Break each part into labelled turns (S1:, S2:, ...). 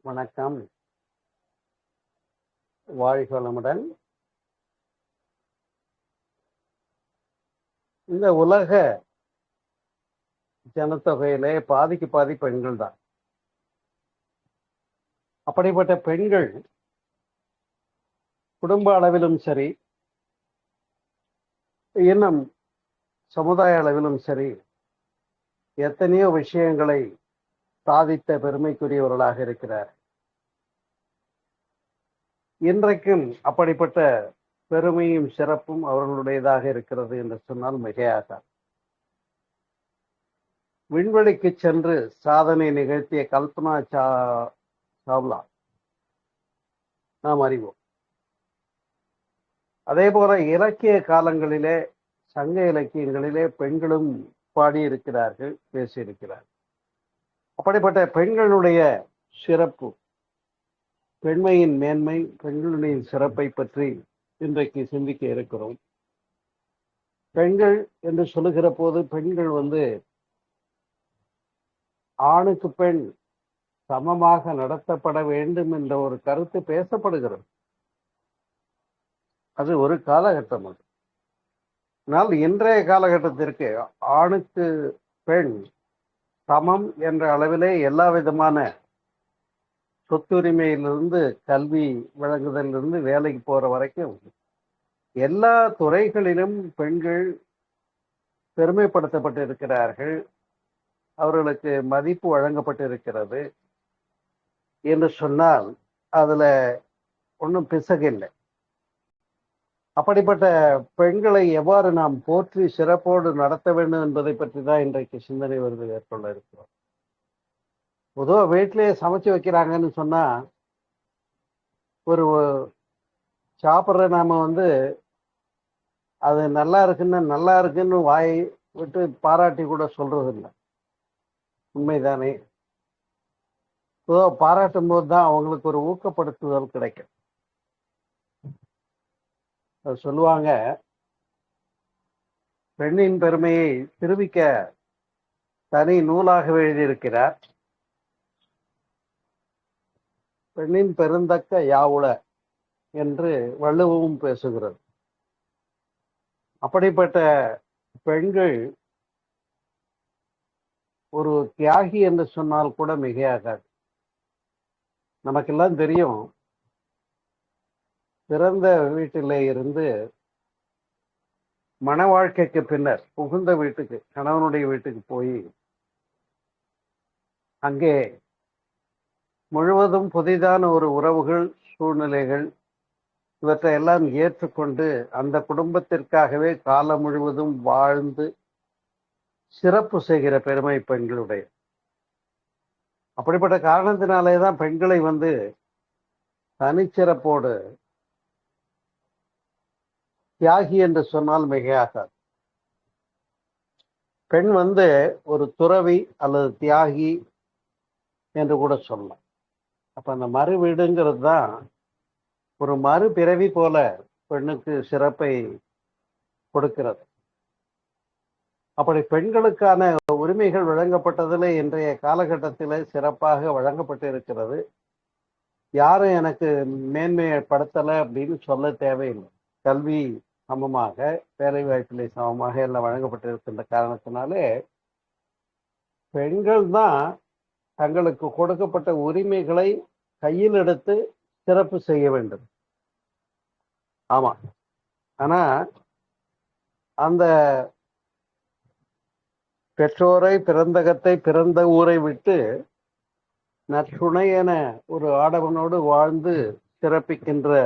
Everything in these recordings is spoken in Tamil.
S1: வணக்கம். வாழ்க வளமுடன். இந்த உலக ஜனத்தொகையிலே பாதிக்கு பாதி பெண்கள் தான். அப்படிப்பட்ட பெண்கள் குடும்ப அளவிலும் சரி, இன்னும் சமுதாய அளவிலும் சரி, எத்தனையோ விஷயங்களை சாதித்த பெருமைக்குரியவர்களாக இருக்கிறார். இன்றைக்கும் அப்படிப்பட்ட பெருமையும் சிறப்பும் அவர்களுடையதாக இருக்கிறது என்று சொன்னால் மிகையாக. விண்வெளிக்கு சென்று சாதனை நிகழ்த்திய கல்பனா சாவ்லா நாம் அறிவோம். அதே போல இலக்கிய காலங்களிலே, சங்க இலக்கியங்களிலே பெண்களும் பாடியிருக்கிறார்கள், பேசியிருக்கிறார்கள். அப்படிப்பட்ட பெண்களுடைய சிறப்பு, பெண்மையின் மேன்மை, பெண்களுடைய சிறப்பை பற்றி இன்றைக்கு சிந்திக்க இருக்கிறோம். பெண்கள் என்று சொல்லுகிற போது பெண்கள் ஆணுக்கு பெண் சமமாக நடத்தப்பட வேண்டும் என்ற ஒரு கருத்து பேசப்படுகிறது. அது ஒரு காலகட்டம். ஆனால் இன்றைய காலகட்டத்திற்கு ஆணுக்கு பெண் சமம் என்ற அளவிலே எல்லா விதமான சொத்துரிமையிலிருந்து, கல்வி வழங்குதலிலிருந்து, வேலைக்கு போற வரைக்கும் எல்லா துறைகளிலும் பெண்கள் பெருமைப்படுத்தப்பட்டிருக்கிறார்கள். அவர்களுக்கு மதிப்பு வழங்கப்பட்டிருக்கிறது என்று சொன்னால் அதுல ஒன்றும் பிசகில்லை. அப்படிப்பட்ட பெண்களை எவ்வாறு நாம் போற்றி சிறப்போடு நடத்த வேண்டும் என்பதை பற்றி தான் இன்றைக்கு சிந்தனை வருது மேற்கொள்ள இருக்கிறோம். பொதுவாக வீட்டிலேயே சமைச்சு வைக்கிறாங்கன்னு சொன்னா, ஒரு சாப்பிட்ற நாம அது நல்லா இருக்குன்னு வாய் விட்டு பாராட்டி கூட சொல்றது இல்லை. உண்மைதானே? பொதுவாக பாராட்டும் போது தான் அவங்களுக்கு ஒரு ஊக்கப்படுத்துதல் கிடைக்கும். அது சொல்லுவாங்க, பெண்ணின் பெருமையை திருவிக்க தனி நூலாக எழுதியிருக்கிறார். பெண்ணின் பெருந்தக்க யாவுள என்று வள்ளுவமும் பேசுகிறது. அப்படிப்பட்ட பெண்கள் ஒரு தியாகி என்று சொன்னால் கூட மிகையாகாது. நமக்கெல்லாம் தெரியும், பிறந்த வீட்டிலே இருந்து மன வாழ்க்கைக்கு பின்னர் புகுந்த வீட்டுக்கு, கணவனுடைய வீட்டுக்கு போய் அங்கே முழுவதும் புதிதான ஒரு உறவுகள், சூழ்நிலைகள் இவற்றையெல்லாம் ஏற்றுக்கொண்டு அந்த குடும்பத்திற்காகவே காலம் முழுவதும் வாழ்ந்து சிறப்பு செய்கிற பெருமை பெண்களுடைய. அப்படிப்பட்ட காரணத்தினாலே தான் பெண்களை தனிச்சிறப்போடு தியாகி என்று சொன்னால் மிகையாகாது. பெண் ஒரு துறவி அல்லது தியாகி என்று கூட சொல்லலாம். அப்ப அந்த மறு வீடுங்கிறது தான் ஒரு மறுபிறவி போல பெண்ணுக்கு சிறப்பை கொடுக்கிறது. அப்படி பெண்களுக்கான உரிமைகள் வழங்கப்பட்டதில் இன்றைய காலகட்டத்தில் சிறப்பாக வழங்கப்பட்டு இருக்கிறது. யாரும் எனக்கு மேன்மைப்படுத்தலை அப்படின்னு சொல்ல தேவையில்லை. கல்வி சமமாக, வேலை வாய்ப்பிலே சமமாக எல்லாம் வழங்கப்பட்டிருக்கின்ற காரணத்தினாலே பெண்கள் தான் தங்களுக்கு கொடுக்கப்பட்ட உரிமைகளை கையில் எடுத்து சிறப்பு செய்ய வேண்டும். ஆமா, ஆனா அந்த பெற்றோரை, பிறந்தகத்தை, பிறந்த ஊரை விட்டு நற்றுணை என ஒரு ஆடவனோடு வாழ்ந்து சிறப்பிக்கின்ற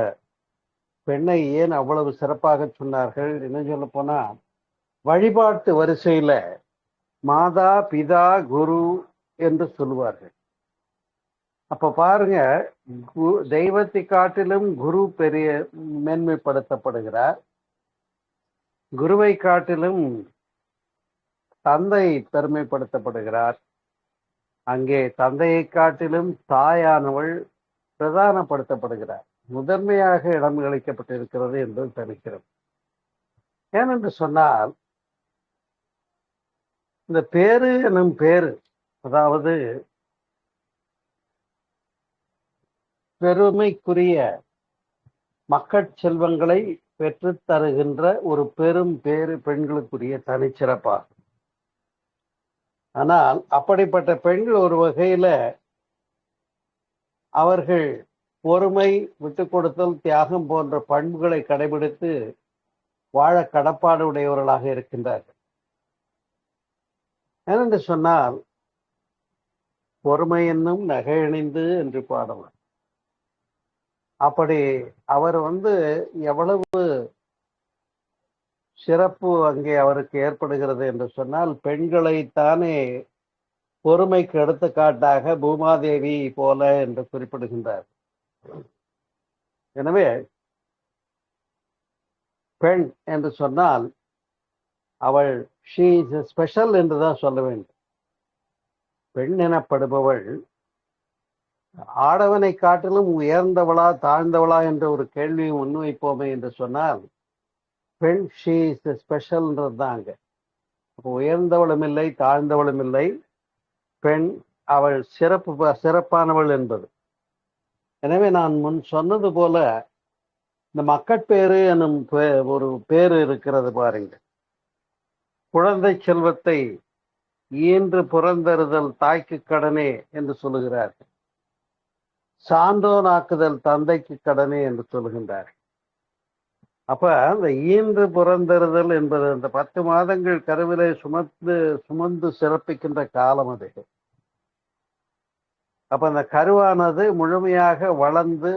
S1: பெண்ணை ஏன் அவ்வளவு சிறப்பாக சொன்னார்கள்? என்ன சொல்ல போனா, வழிபாட்டு வரிசையில மாதா, பிதா, குரு என்று சொல்லுவார்கள். அப்ப பாருங்க, தெய்வத்தை காட்டிலும் குரு பெரிய மேன்மைப்படுத்தப்படுகிறார். குருவை காட்டிலும் தந்தை பெருமைப்படுத்தப்படுகிறார். அங்கே தந்தையை காட்டிலும் தாயானவள் பிரதானப்படுத்தப்படுகிறார், முதன்மையாக இடம் அளிக்கப்பட்டிருக்கிறது என்று தெரிகிறது. ஏனென்று சொன்னால், இந்த பேரு எனும் பேரு, அதாவது பெருமைக்குரிய மக்கட் செல்வங்களை பெற்று தருகின்ற ஒரு பெரும் பேறு பெண்களுக்குரிய தனிச்சிறப்பாகும். ஆனால் அப்படிப்பட்ட பெண்கள் ஒரு வகையில அவர்கள் பொறுமை, விட்டு கொடுத்தல், தியாகம் போன்ற பண்புகளை கடைபிடித்து வாழ கடப்பாடு உடையவர்களாக இருக்கின்றார்கள். ஏனென்று சொன்னால், பொறுமை என்னும் நகையணிந்து என்று பாடலாம். அப்படி அவர் எவ்வளவு சிறப்பு அங்கே அவருக்கு ஏற்படுகிறது என்று சொன்னால், பெண்களைத்தானே பொறுமைக்கு எடுத்துக்காட்டாக பூமாதேவி போல என்று குறிப்பிடுகின்றார். எனவே பெண் என்று சொன்னால் அவள் ஷீ இஸ் ஸ்பெஷல் என்றுதான் சொல்ல வேண்டும். பெண் எனப்படுபவள் ஆடவனை காட்டிலும் உயர்ந்தவளா தாழ்ந்தவளா என்ற ஒரு கேள்வியை முன்வைப்போமே என்று சொன்னால், பெண் ஷீ இஸ் ஸ்பெஷல்ன்றது தான் அங்க. உயர்ந்தவளும் இல்லை, தாழ்ந்தவளும் இல்லை. பெண் அவள் சிறப்பானவள் என்பது. எனவே நான் முன் சொன்னது போல இந்த மக்கட்பேறு எனும் ஒரு பேரு இருக்கிறது பாருங்க. குழந்தை செல்வத்தை ஈன்று புறந்தறுதல் தாய்க்கு கடனே என்று சொல்லுகிறார்கள். சான்றோனாக்குதல் தந்தைக்கு கடனே என்று சொல்லுகின்றார்கள். அப்ப அந்த ஈன்று புறந்தறுதல் என்பது அந்த 10 மாதங்கள் கருவிலே சுமந்து சிறப்பிக்கின்ற காலம் அது. அப்ப அந்த கருவானது முழுமையாக வளர்ந்து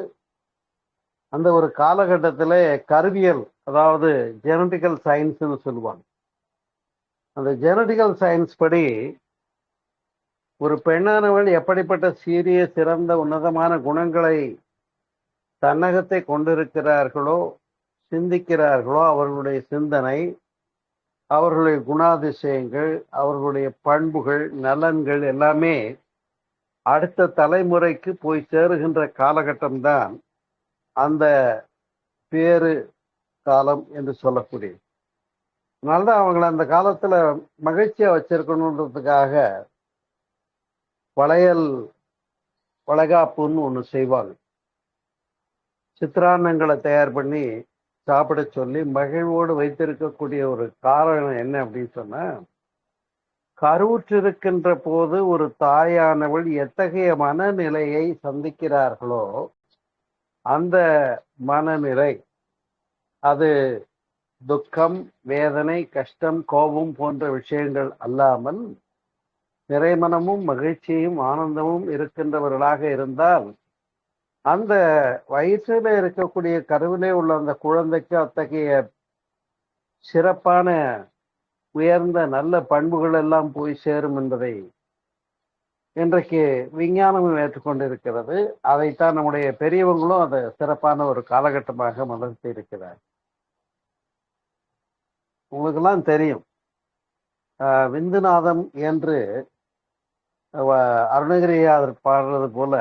S1: அந்த ஒரு காலகட்டத்திலே கருவியல், அதாவது ஜெனட்டிக்கல் சயின்ஸ்னு சொல்லுவாங்க. அந்த ஜெனட்டிக்கல் சயின்ஸ் படி ஒரு பெண்ணானவள் எப்படிப்பட்ட சீரிய சிறந்த உன்னதமான குணங்களை தன்னகத்தை கொண்டிருக்கிறார்களோ, சிந்திக்கிறார்களோ, அவர்களுடைய சிந்தனை, அவர்களுடைய குணாதிசயங்கள், அவர்களுடைய பண்புகள், நலன்கள் எல்லாமே அடுத்த தலைமுறைக்கு போய் சேருகின்ற காலகட்டம்தான் அந்த பேரு காலம் என்று சொல்லக்கூடிய. அதனால்தான் அவங்களை அந்த காலத்துல மகிழ்ச்சியா வச்சிருக்கணுன்றதுக்காக வளைகாப்புன்னு ஒண்ணு செய்வாங்க. சித்திரான்னங்களை தயார் பண்ணி சாப்பிட சொல்லி மகிழ்வோடு வைத்திருக்கக்கூடிய ஒரு காரணம் என்ன அப்படின்னு சொன்னா, கருவுற்றிருக்கின்ற போது ஒரு தாயானவள் எத்தகைய மனநிலையை சந்திக்கிறார்களோ அந்த மனநிலை, அது துக்கம், வேதனை, கஷ்டம், கோபம் போன்ற விஷயங்கள் அல்லாமல் நிறைமனமும் மகிழ்ச்சியும் ஆனந்தமும் இருக்கின்றவர்களாக இருந்தால் அந்த வயிற்றில இருக்கக்கூடிய கருவிலே உள்ள அந்த குழந்தைக்கு அத்தகைய சிறப்பான உயர்ந்த நல்ல பண்புகள் எல்லாம் போய் சேரும் என்பதை இன்றைக்கு விஞ்ஞானமும் ஏற்றுக்கொண்டிருக்கிறது. அதைத்தான் நம்முடைய பெரியவங்களும் அதை சிறப்பான ஒரு காலகட்டமாக மலர்த்தி இருக்கிறார். உங்களுக்கெல்லாம் தெரியும், விந்துநாதம் என்று அருணகிரியார் பாடுறது போல,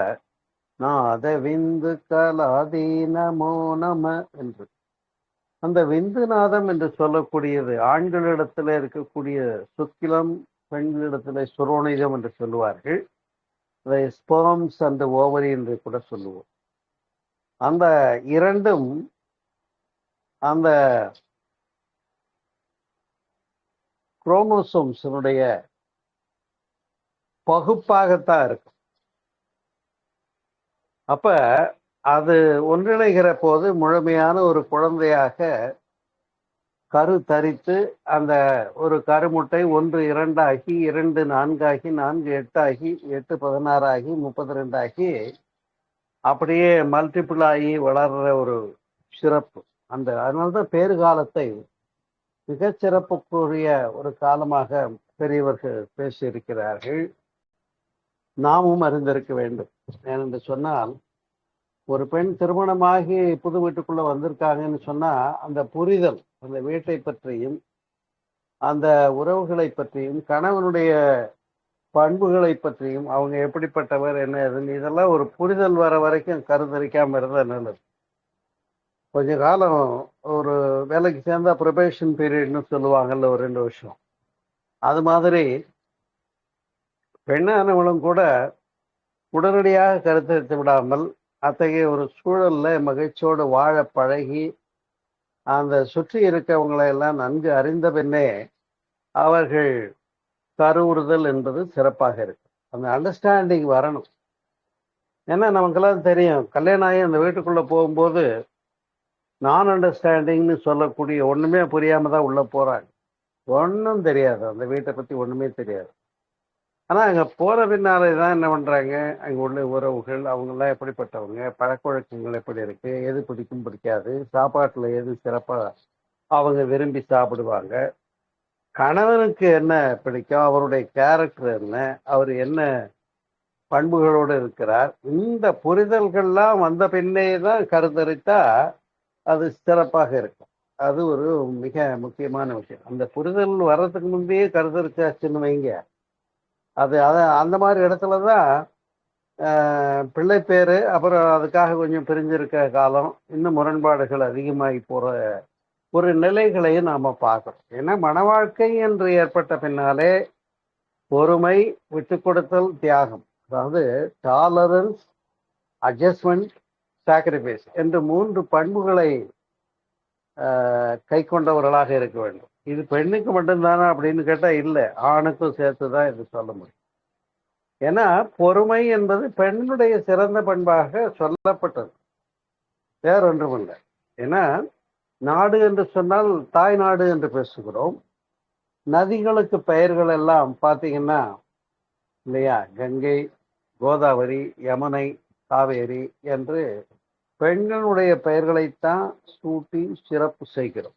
S1: நாத விந்து கலாதீனமோ நம என்று. அந்த விந்துநாதம் என்று சொல்லக்கூடியது ஆண்களிடத்துல இருக்கக்கூடிய சுக்கிலம், பெண்களிடத்துல சுரோனிதம் என்று சொல்லுவார்கள். அதை ஸ்பெர்ம்ஸ் அண்ட் ஓவரி என்று கூட சொல்லுவோம். அந்த இரண்டும் அந்த குரோமோசோம்ஸினுடைய பகுப்பாகத்தான் இருக்கும். அப்ப அது ஒன்றிணைகிற போது முழுமையான ஒரு குழந்தையாக கரு தரித்து அந்த ஒரு கருமுட்டை 1 2 ஆகி 2 4 ஆகி 4 8 ஆகி 8 16 ஆகி 32 ஆகி அப்படியே மல்டிபிள் ஆகி வளர்ற ஒரு சிறப்பு. அதனால்தான் பேறு காலத்தை மிகச் சிறப்புக்குரிய ஒரு காலமாக பெரியவர்கள் பேசியிருக்கிறார்கள். நாமும் அறிந்திருக்க வேண்டும். ஏனென்று சொன்னால், ஒரு பெண் திருமணமாகி புது வீட்டுக்குள்ள வந்திருக்காங்கன்னு சொன்னா அந்த புரிதல், அந்த வீட்டை பற்றியும் அந்த உறவுகளை பற்றியும் கணவனுடைய பண்புகளை பற்றியும் அவங்க எப்படிப்பட்டவர் என்ன இதெல்லாம் ஒரு புரிதல் வர வரைக்கும் கருத்தரிக்காம இருந்தா நல்லது. கொஞ்ச காலம் ஒரு வேலைக்கு சேர்ந்தா ப்ரிபரேஷன் பீரியட்னு சொல்லுவாங்கல்ல, ஒரு 2 வருஷம். அது மாதிரி பெண்ணானவளும் கூட உடனடியாக கருத்தரித்து விடாமல் அத்தகைய ஒரு சூழல்ல மகிழ்ச்சியோடு வாழ பழகி அந்த சுற்றி இருக்கவங்களை எல்லாம் நன்கு அறிந்த பின்னே அவர்கள் கருவுறுதல் என்பது சிறப்பாக இருக்கு. அந்த அண்டர்ஸ்டாண்டிங் வரணும். ஏன்னா நமக்கெல்லாம் தெரியும், கல்யாணம் ஆகி அந்த வீட்டுக்குள்ள போகும்போது நான் அண்டர்ஸ்டாண்டிங்னு சொல்லக்கூடிய ஒண்ணுமே புரியாம தான் உள்ள போறாங்க. ஒன்றும் தெரியாது, அந்த வீட்டை பத்தி ஒண்ணுமே தெரியாது. ஆனா அங்க போற பின்னாலே தான் என்ன பண்றாங்க, அங்க உள்ள உறவுகள் அவங்கெல்லாம் எப்படிப்பட்டவங்க, பழக்க வழக்கங்கள் எப்படி இருக்கு, எது பிடிக்கும் பிடிக்காது, சாப்பாட்டுல எது சிறப்பா அவங்க விரும்பி சாப்பிடுவாங்க, கணவனுக்கு என்ன பிடிக்கும், அவருடைய கேரக்டர் என்ன, அவர் என்ன பண்புகளோடு இருக்கிறார், இந்த புரிதல்கள்லாம் வந்த பின்னே தான் கருத்தரித்தா அது சிறப்பாக இருக்கும். அது ஒரு மிக முக்கியமான விஷயம். அந்த புரிதல் வர்றதுக்கு முந்தையே கருத்தரிச்சாச்சுன்னு வைங்க, அது அந்த மாதிரி இடத்துல தான் பிள்ளை பேரு, அப்புறம் அதுக்காக கொஞ்சம் பிரிஞ்சிருக்க காலம், இன்னும் முரண்பாடுகள் அதிகமாகி போற ஒரு நிலைகளையும் நாம பார்க்கறோம். ஏன்னா மன வாழ்க்கை என்று ஏற்பட்ட பின்னாலே பொறுமை, விட்டு கொடுத்தல், தியாகம், அதாவது டாலரன்ஸ், அட்ஜஸ்ட்மெண்ட், சாக்ரிஃபைஸ் என்று 3 பண்புகளை கை கொண்டவர்களாக இருக்க வேண்டும். இது பெண்ணுக்கு மட்டும்தானா அப்படின்னு கேட்டா இல்லை, ஆணுக்கும் சேர்த்து தான் இது சொல்ல முடியும். ஏன்னா பொறுமை என்பது பெண்ணுடைய சிறந்த பண்பாக சொல்லப்பட்டது, வேறொன்றும் இல்லை. ஏன்னா நாடு என்று சொன்னால் தாய் நாடு என்று பேசுகிறோம். நதிகளுக்கு பெயர்கள் எல்லாம் பார்த்தீங்கன்னா இல்லையா, கங்கை, கோதாவரி, யமுனை, காவேரி என்று பெண்களுடைய பெயர்களைத்தான் சூட்டி சிறப்பு செய்கிறோம்.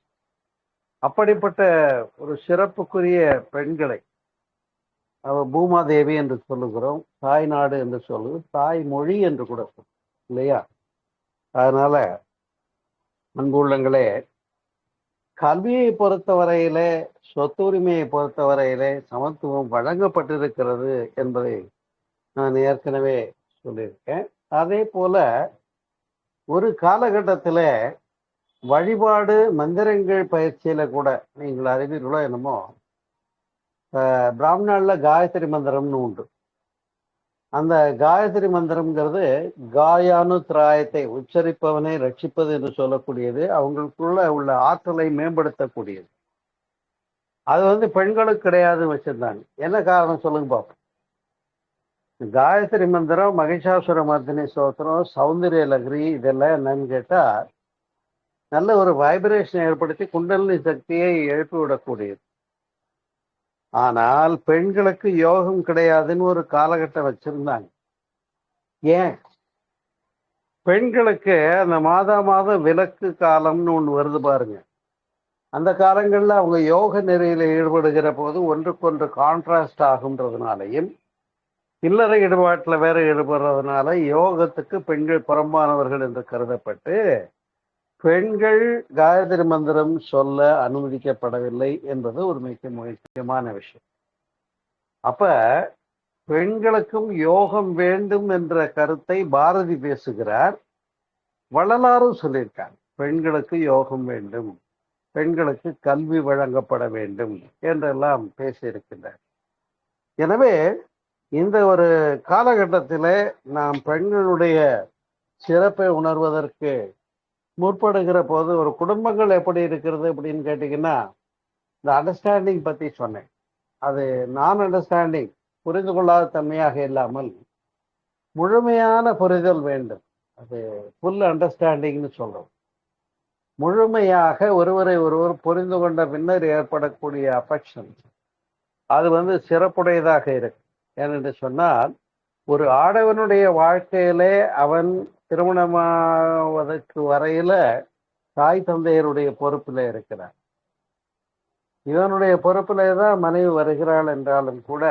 S1: அப்படிப்பட்ட ஒரு சிறப்புக்குரிய பெண்களை பூமாதேவி என்று சொல்லுகிறோம், தாய் நாடு என்று சொல்லுவோம், தாய் மொழி என்று கூட சொல்லுவோம் இல்லையா. அதனால அன்புள்ளங்களே, கல்வியை பொறுத்தவரையிலே, சொத்துரிமையை பொறுத்தவரையிலே சமத்துவம் வழங்கப்பட்டிருக்கிறது என்பதை நான் ஏற்கனவே சொல்லியிருக்கேன். அதே போல ஒரு காலகட்டத்தில் வழிபாடு மந்திரங்கள் பயிற்சியில கூட நீங்கள் அறிவீர்களோ என்னமோ, பிராமணால காயத்ரி மந்திரம்னு உண்டு. அந்த காயத்ரி மந்திரம்ங்கிறது காயானு திராயத்தை உச்சரிப்பவனை ரட்சிப்பது என்று சொல்லக்கூடியது, அவங்களுக்குள்ள உள்ள ஆற்றலை மேம்படுத்தக்கூடியது. அது பெண்களுக்கு கிடையாது வச்சிருந்தாங்க. என்ன காரணம் சொல்லுங்க பார்ப்போம். காயத்ரி மந்திரம், மகிஷாசுர மர்தினி ஸ்தோத்திரம், சௌந்தரிய லகரி, இதெல்லாம் என்னன்னு கேட்டா நல்ல ஒரு வைப்ரேஷன் ஏற்படுத்தி குண்டலினி சக்தியை எழுப்பி விடக்கூடியது. ஆனால் பெண்களுக்கு யோகம் கிடையாதுன்னு ஒரு காலகட்டம் வச்சிருந்தாங்க. ஏன்? பெண்களுக்கு அந்த மாதம் விலக்கு காலம்னு ஒன்று வருது பாருங்க. அந்த காலங்களில் அவங்க யோக நெறியில் ஈடுபடுகிற போது ஒன்றுக்கொன்று கான்ட்ராஸ்ட் ஆகுன்றதுனாலையும், இல்லறை ஈடுபாட்டில் வேற ஈடுபடுறதுனால யோகத்துக்கு பெண்கள் புறம்பானவர்கள் என்று கருதப்பட்டு பெண்கள் காயத்ரி மந்திரம் சொல்ல அனுமதிக்கப்படவில்லை என்பது ஒரு மிக முக்கியமான விஷயம். அப்ப பெண்களுக்கும் யோகம் வேண்டும் என்ற கருத்தை பாரதி பேசுகிறார், வள்ளலாரும் சொல்லியிருக்காங்க. பெண்களுக்கு யோகம் வேண்டும், பெண்களுக்கு கல்வி வழங்கப்பட வேண்டும் என்றெல்லாம் பேசியிருக்கின்றார். எனவே இந்த ஒரு காலகட்டத்தில் நாம் பெண்களுடைய சிறப்பை உணர்வதற்கு முற்படுகிற போது ஒரு குடும்பங்கள் எப்படி இருக்கிறது அப்படின்னு கேட்டீங்கன்னா, இந்த அண்டர்ஸ்டாண்டிங் பத்தி சொன்னேன். அது நான் அண்டர்ஸ்டாண்டிங், புரிந்து கொள்ளாத தன்மையாக இல்லாமல் முழுமையான புரிதல் வேண்டும். அது ஃபுல் அண்டர்ஸ்டாண்டிங்னு சொல்றோம். முழுமையாக ஒருவரை ஒருவர் புரிந்து கொண்ட பின்னர் ஏற்படக்கூடிய அஃபெக்ஷன் அது சிறப்புடையதாக இருக்கு. ஏனென்று சொன்னால், ஒரு ஆடவனுடைய வாழ்க்கையிலே அவன் திருமணமாவதற்கு வரையில தாய் தந்தையருடைய பொறுப்பில் இருக்கிறார். இவனுடைய பொறுப்பிலே தான் மனைவி வருகிறாள் என்றாலும் கூட,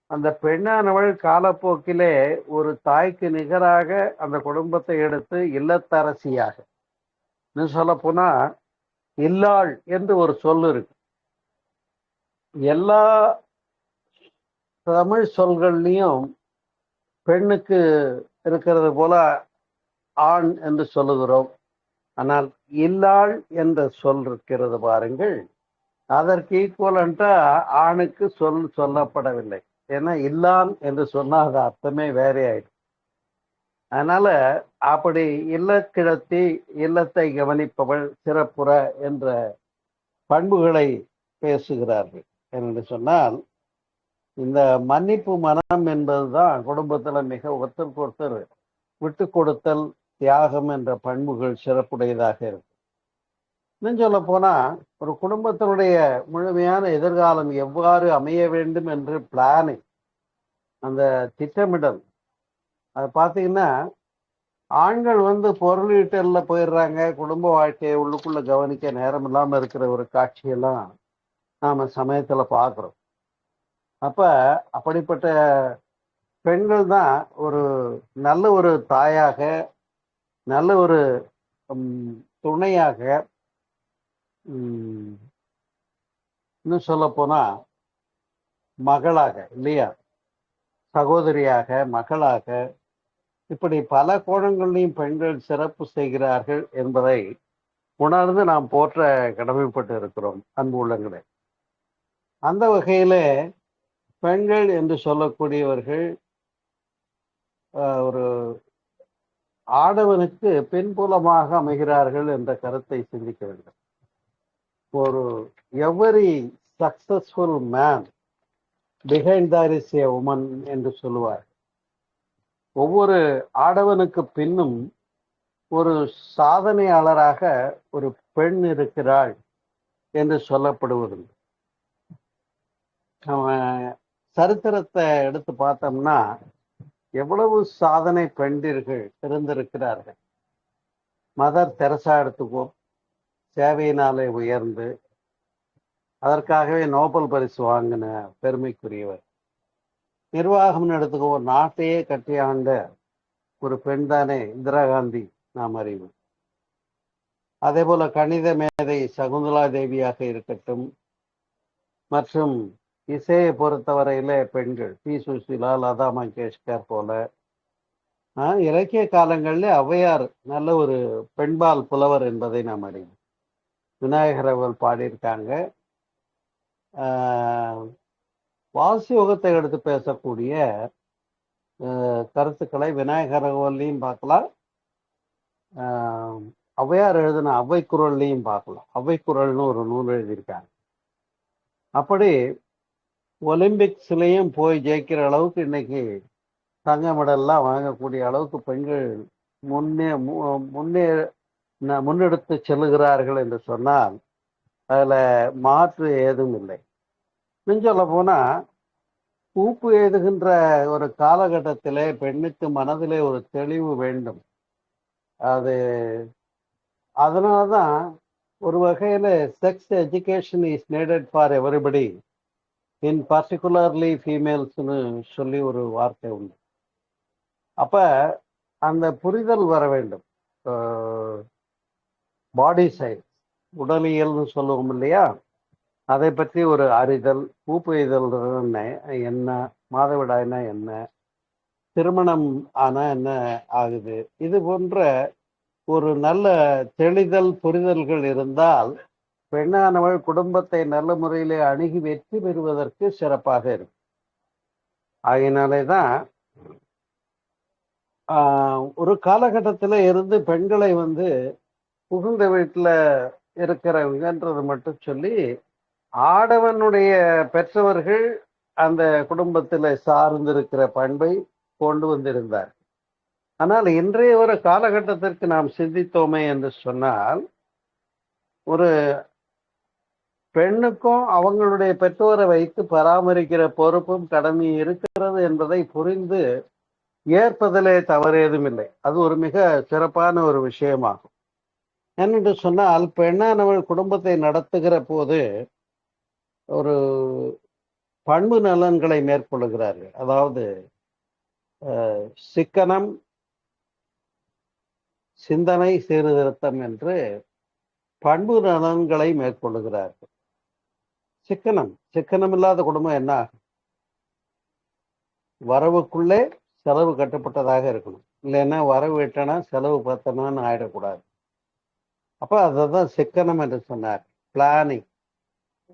S1: அந்த பெண்ணானவள் காலப்போக்கிலே ஒரு தாய்க்கு நிகராக அந்த குடும்பத்தை எடுத்து இல்லத்தரசியாக, சொல்ல போனா இல்லாள் என்று ஒரு சொல் இருக்கு. எல்லா தமிழ் சொல்கள்லையும் பெண்ணுக்கு இருக்கிறது போல ஆண் என்று சொல்லுகிறோம். ஆனால் இல்லாள் என்ற சொல் இருக்கிறது பாருங்கள், அதற்கு ஈக்குவலண்டா ஆணுக்கு சொல்லப்படவில்லை. ஏன்னா இல்லான் என்று சொன்னால் அது அர்த்தமே வேறே ஆயிடும். அதனால அப்படி இல்லக்கிழத்தி இல்லத்தை கவனிப்பவள் சிறப்புற என்ற பண்புகளை பேசுகிறார்கள். என்று சொன்னால் இந்த மன்னிப்பு மனம் என்பதுதான் குடும்பத்துல மிக ஒருத்தருக்கு ஒருத்தர் விட்டு கொடுத்தல், தியாகம் என்ற பண்புகள் சிறப்புடையதாக இருக்கு. இன்னும் சொல்ல போனா ஒரு குடும்பத்தினுடைய முழுமையான எதிர்காலம் எவ்வாறு அமைய வேண்டும் என்று பிளானிங், அந்த திட்டமிடல், அதை பார்த்தீங்கன்னா ஆண்கள் பொருளீட்டல்ல போயிடுறாங்க, குடும்ப வாழ்க்கையை உள்ளுக்குள்ள கவனிக்க நேரம் இல்லாம இருக்கிற ஒரு காட்சியெல்லாம் நாம சமயத்துல பார்க்கிறோம். அப்ப அப்படிப்பட்ட பெண்கள் தான் ஒரு நல்ல ஒரு தாயாக, நல்ல ஒரு துணையாக, இன்னும் சொல்ல போனா மகளாக இல்லையா, சகோதரியாக, மகளாக, இப்படி பல கோணங்களையும் பெண்கள் சிறப்பு செய்கிறார்கள் என்பதை உணர்ந்து நாம் போற்ற கடமைப்பட்டு இருக்கிறோம் அன்பு உள்ளங்களே. அந்த வகையில பெண்கள் என்று சொல்லக்கூடியவர்கள் ஒரு ஆடவனுக்கு பின்புலமாக அமைகிறார்கள் என்ற கருத்தை சிந்திக்க வேண்டும். ஒரு every successful man behind there is a woman என்று சொல்லுவார். ஒவ்வொரு ஆடவனுக்கு பின்னும் ஒரு சாதனையாளராக ஒரு பெண் இருக்கிறாள் என்று சொல்லப்படுவது. சரித்திரத்தை எடுத்து பார்த்தோம்னா எவ்வளவு சாதனை பெண்டிர்கள் இருந்திருக்கிறார்கள். மதர் தெரசா எடுத்துக்கோ, சேவையினாலே உயர்ந்து அதற்காகவே நோபல் பரிசு வாங்கின பெருமைக்குரியவர். நிர்வாகம்னு எடுத்துக்கோ, ஒரு நாட்டையே கட்டி ஆண்ட ஒரு பெண் தானே இந்திரா காந்தி, நாம் அறிவோம். அதே போல கணித மேதை சகுந்தலா தேவியாக இருக்கட்டும், மற்றும் இசையை பொறுத்தவரையில பெண்கள் பி சுஷீலா, லதா மங்கேஷ்கர் போல, இலக்கிய காலங்களில் ஔவையார் நல்ல ஒரு பெண்பால் புலவர் என்பதை நாம் அறிவோம். விநாயகர் அவர்கள் பாடியிருக்காங்க. வாசியோகத்தை எடுத்து பேசக்கூடிய கருத்துக்களை விநாயகர் அவர்களையும் பார்க்கலாம், ஔவையார் எழுதின அவ்வை குரல்லையும் பார்க்கலாம். அவ்வை குரல்னு ஒரு நூல் எழுதியிருக்காங்க. அப்படி ஒலிம்பிக்ஸ்லையும் போய் ஜெயிக்கிற அளவுக்கு இன்னைக்கு தங்க மெடல்லாம் வாங்கக்கூடிய அளவுக்கு பெண்கள் முன்னெடுத்து செல்லுகிறார்கள் என்று சொன்னால் அதுல மாற்று ஏதும் இல்லை. சொல்ல போனா ஊப்பு எழுதுகின்ற ஒரு காலகட்டத்திலே பெண்ணுக்கு மனதிலே ஒரு தெளிவு வேண்டும். அதனாலதான் ஒரு வகையில sex education is needed for everybody, in particularly ஃபீமேல்ஸ்னு சொல்லி ஒரு வார்த்தை உண்டு. அப்ப அந்த புரிதல் வர வேண்டும். பாடி சைன்ஸ், உடலியல்னு சொல்லுவோம் இல்லையா, அதை பற்றி ஒரு அறிதல், பூப்பெய்தல் என்ன, மாதவிடாய்னா என்ன, திருமணம் ஆனா என்ன ஆகுது, இது போன்ற ஒரு நல்ல தெளிதல் புரிதல்கள் இருந்தால் பெண்ணானவள் குடும்பத்தை நல்ல முறையிலே அணுகி வெற்றி பெறுவதற்கு சிறப்பாக இருக்கும். ஆகையினாலேதான் ஒரு காலகட்டத்தில் இருந்து பெண்களை புகுந்த வீட்டுல இருக்கிறவங்கன்றது மட்டும் சொல்லி ஆடவனுடைய பெற்றவர்கள் அந்த குடும்பத்தில் சார்ந்திருக்கிற பண்பை கொண்டு வந்திருந்தார். ஆனால் இன்றைய ஒரு காலகட்டத்திற்கு நாம் சிந்தித்தோமே என்று சொன்னால், ஒரு பெண்ணுக்கும் அவங்களுடைய பெற்றோரை வைத்து பராமரிக்கிற பொறுப்பும் கடமையும் இருக்கிறது என்பதை புரிந்து ஏற்பதிலே தவறேதும் இல்லை. அது ஒரு மிக சிறப்பான ஒரு விஷயமாகும். ஏனென்று சொன்னால், பெண்ணானவள் குடும்பத்தை நடத்துகிற போது ஒரு பண்பு நலன்களை மேற்கொள்கிறார்கள். அதாவது சிக்கனம், சிந்தனை, சீர்திருத்தம் என்று பண்பு நலன்களை மேற்கொள்ளுகிறார்கள். சிக்கனம் இல்லாத குடும்பம் என்ன ஆகும்? வரவுக்குள்ளே செலவு கட்டுப்பட்டதாக இருக்கணும். இல்லைன்னா வரவு விட்டனா செலவு பத்தனான்னு ஆயிடக்கூடாது. அப்ப அததான் சிக்கனம் என்று சொன்னார். பிளானிங்,